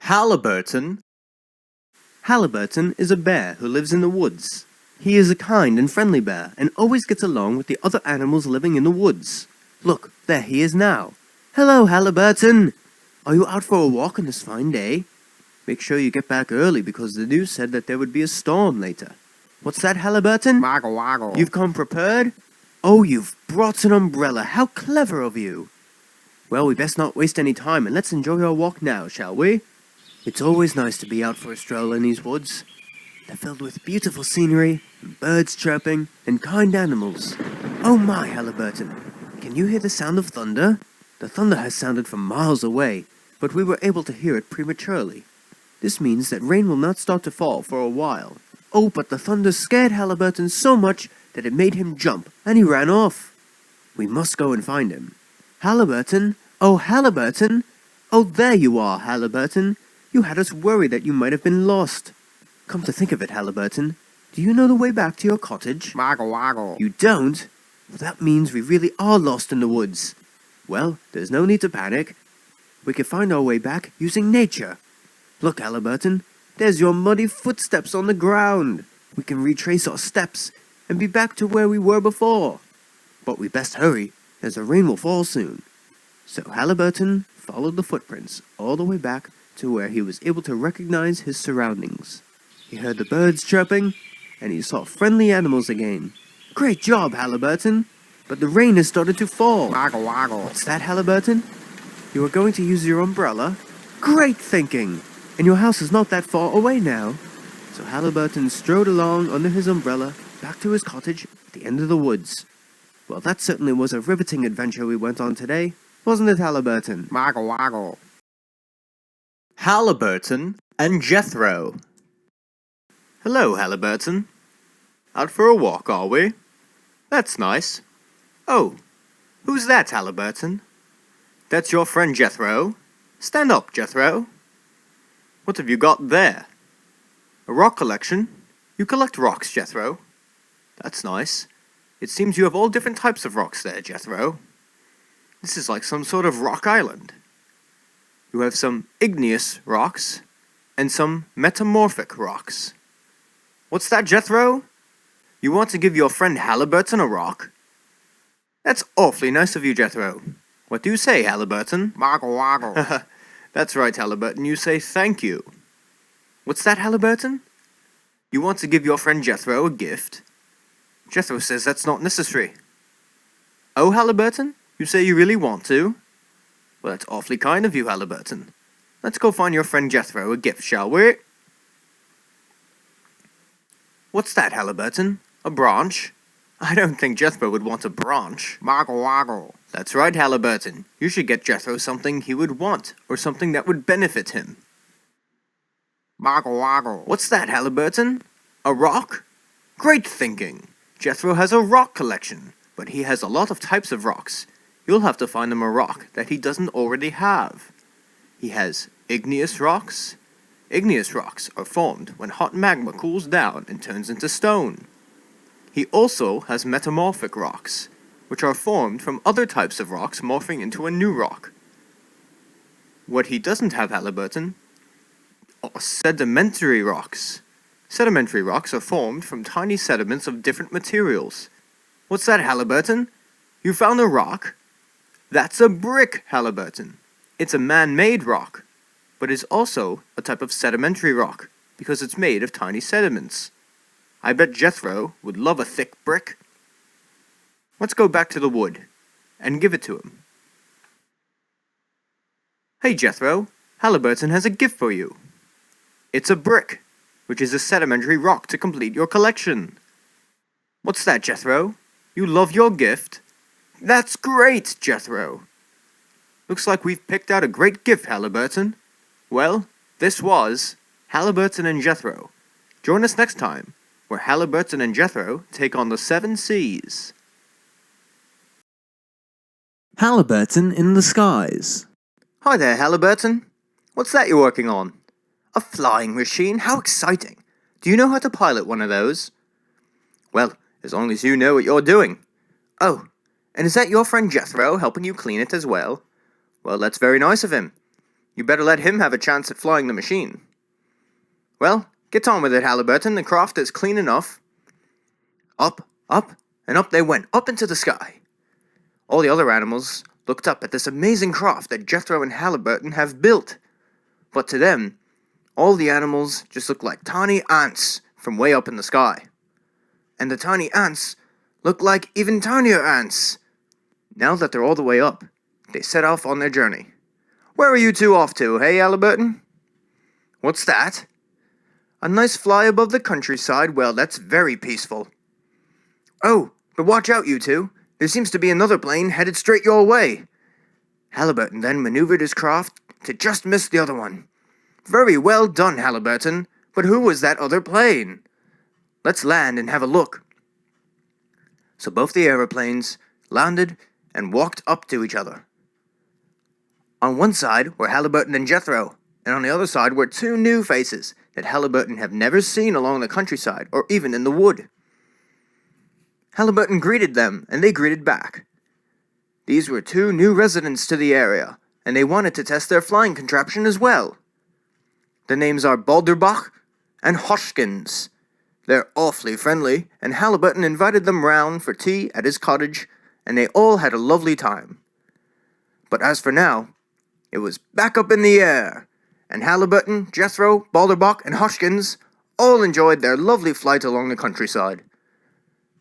Haliburton. Haliburton is a bear who lives in the woods. He is a kind and friendly bear and always gets along with the other animals living in the woods. Look, there he is now. Hello, Haliburton! Are you out for a walk on this fine day? Make sure you get back early because the news said that there would be a storm later. What's that, Haliburton? Waggle, waggle. You've come prepared? Oh, you've brought an umbrella. How clever of you! Well, we best not waste any time and let's enjoy our walk now, shall we? It's always nice to be out for a stroll in these woods. They're filled with beautiful scenery, and birds chirping, and kind animals. Oh my, Haliburton! Can you hear the sound of thunder? The thunder has sounded from miles away, but we were able to hear it prematurely. This means that rain will not start to fall for a while. Oh, but the thunder scared Haliburton so much that it made him jump, and he ran off. We must go and find him. Haliburton! Oh, Haliburton! Oh, there you are, Haliburton! You had us worried that you might have been lost. Come to think of it, Haliburton, do you know the way back to your cottage? Waggle, waggle. You don't? Well, that means we really are lost in the woods. Well, there's no need to panic. We can find our way back using nature. Look, Haliburton, there's your muddy footsteps on the ground. We can retrace our steps and be back to where we were before. But we best hurry, as the rain will fall soon. So Haliburton followed the footprints all the way back to where he was able to recognize his surroundings. He heard the birds chirping, and he saw friendly animals again. Great job, Haliburton! But the rain has started to fall. Waggle, waggle. What's that, Haliburton? You are going to use your umbrella? Great thinking! And your house is not that far away now. So Haliburton strode along under his umbrella, back to his cottage at the end of the woods. Well, that certainly was a riveting adventure we went on today, wasn't it, Haliburton? Waggle, waggle. Haliburton and Jethro. Hello, Haliburton. Out for a walk, are we? That's nice. Oh, who's that, Haliburton? That's your friend Jethro. Stand up, Jethro. What have you got there? A rock collection? You collect rocks, Jethro. That's nice. It seems you have all different types of rocks there, Jethro. This is like some sort of rock island. You have some igneous rocks and some metamorphic rocks. What's that, Jethro? You want to give your friend Haliburton a rock? That's awfully nice of you, Jethro. What do you say, Haliburton? Waggle, waggle. That's right, Haliburton. You say thank you. What's that, Haliburton? You want to give your friend Jethro a gift? Jethro says that's not necessary. Oh, Haliburton? You say you really want to? Well, that's awfully kind of you, Haliburton. Let's go find your friend Jethro a gift, shall we? What's that, Haliburton? A branch? I don't think Jethro would want a branch. Waggle, waggle. That's right, Haliburton. You should get Jethro something he would want, or something that would benefit him. Waggle, waggle. What's that, Haliburton? A rock? Great thinking! Jethro has a rock collection, but he has a lot of types of rocks. You'll have to find him a rock that he doesn't already have. He has igneous rocks. Igneous rocks are formed when hot magma cools down and turns into stone. He also has metamorphic rocks, which are formed from other types of rocks morphing into a new rock. What he doesn't have, Haliburton, are sedimentary rocks. Sedimentary rocks are formed from tiny sediments of different materials. What's that, Haliburton? You found a rock? That's a brick, Haliburton. It's a man-made rock, but is also a type of sedimentary rock because it's made of tiny sediments. I bet Jethro would love a thick brick. Let's go back to the wood and give it to him. Hey, Jethro, Haliburton has a gift for you. It's a brick, which is a sedimentary rock to complete your collection. What's that, Jethro? You love your gift? That's great, Jethro. Looks like we've picked out a great gift, Haliburton. Well, this was Haliburton and Jethro. Join us next time, where Haliburton and Jethro take on the 7 seas. Haliburton in the skies. Hi there, Haliburton. What's that you're working on? A flying machine? How exciting! Do you know how to pilot one of those? Well, as long as you know what you're doing. Oh, and is that your friend Jethro helping you clean it as well? Well, that's very nice of him. You better let him have a chance at flying the machine. Well, get on with it, Haliburton. The craft is clean enough. Up, and up they went, up into the sky. All the other animals looked up at this amazing craft that Jethro and Haliburton have built. But to them, all the animals just looked like tiny ants from way up in the sky. And the tiny ants looked like even tinier ants. Now that they're all the way up, they set off on their journey. Where are you two off to, hey, Haliburton? What's that? A nice fly above the countryside? Well, that's very peaceful. Oh, but watch out, you two. There seems to be another plane headed straight your way. Haliburton then maneuvered his craft to just miss the other one. Very well done, Haliburton. But who was that other plane? Let's land and have a look. So both the aeroplanes landed and walked up to each other. On one side were Haliburton and Jethro, and on the other side were two new faces that Haliburton had never seen along the countryside or even in the wood. Haliburton greeted them, and they greeted back. These were two new residents to the area, and they wanted to test their flying contraption as well. The names are Balderbach and Hoskins. They're awfully friendly, and Haliburton invited them round for tea at his cottage, and they all had a lovely time. But as for now, it was back up in the air, and Haliburton, Jethro, Balderbach, and Hoskins all enjoyed their lovely flight along the countryside.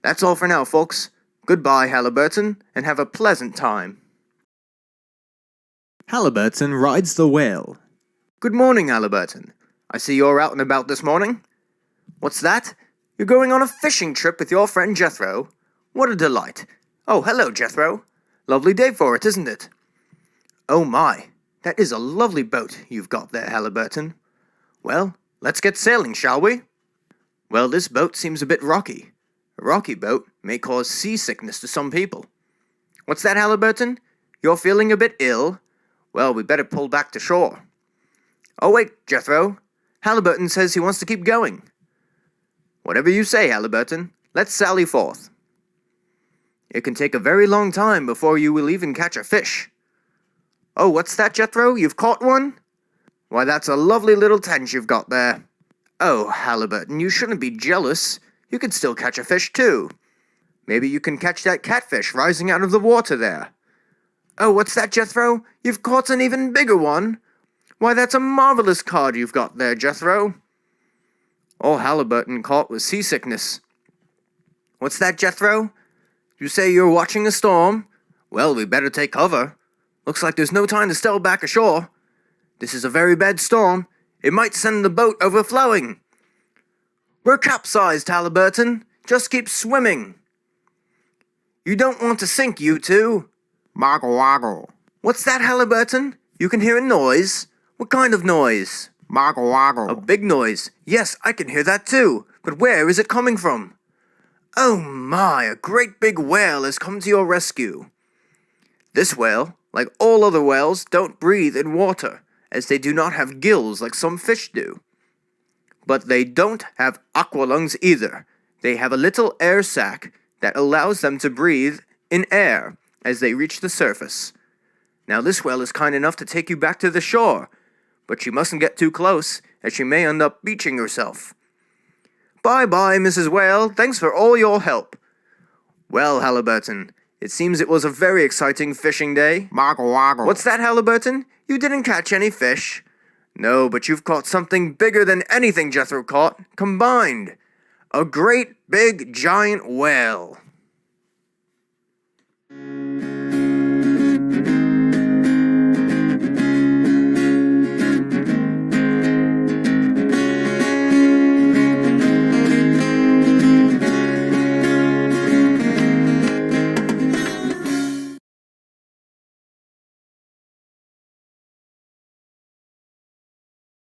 That's all for now, folks. Goodbye, Haliburton, and have a pleasant time. Haliburton rides the whale. Good morning, Haliburton. I see you're out and about this morning. What's that? You're going on a fishing trip with your friend Jethro? What a delight. Oh, hello, Jethro. Lovely day for it, isn't it? Oh my, that is a lovely boat you've got there, Haliburton. Well, let's get sailing, shall we? Well, this boat seems a bit rocky. A rocky boat may cause seasickness to some people. What's that, Haliburton? You're feeling a bit ill? Well, we better pull back to shore. Oh wait, Jethro. Haliburton says he wants to keep going. Whatever you say, Haliburton. Let's sally forth. It can take a very long time before you will even catch a fish. Oh, what's that, Jethro? You've caught one? Why, that's a lovely little tench you've got there. Oh, Haliburton, you shouldn't be jealous. You can still catch a fish, too. Maybe you can catch that catfish rising out of the water there. Oh, what's that, Jethro? You've caught an even bigger one. Why, that's a marvelous cod you've got there, Jethro. All Haliburton caught was seasickness. What's that, Jethro? You say you're watching a storm? Well, we better take cover. Looks like there's no time to sail back ashore. This is a very bad storm. It might send the boat overflowing. We're capsized, Haliburton. Just keep swimming. You don't want to sink, you two. Waggle waggle. What's that, Haliburton? You can hear a noise. What kind of noise? Waggle waggle. A big noise. Yes, I can hear that too. But where is it coming from? Oh my, a great big whale has come to your rescue. This whale, like all other whales, don't breathe in water, as they do not have gills like some fish do. But they don't have aqua lungs either. They have a little air sac that allows them to breathe in air as they reach the surface. Now this whale is kind enough to take you back to the shore, but you mustn't get too close, as she may end up beaching herself. Bye-bye, Mrs. Whale. Thanks for all your help. Well, Haliburton, it seems it was a very exciting fishing day. Waggle waggle. What's that, Haliburton? You didn't catch any fish? No, but you've caught something bigger than anything Jethro caught, combined. A great, big, giant whale.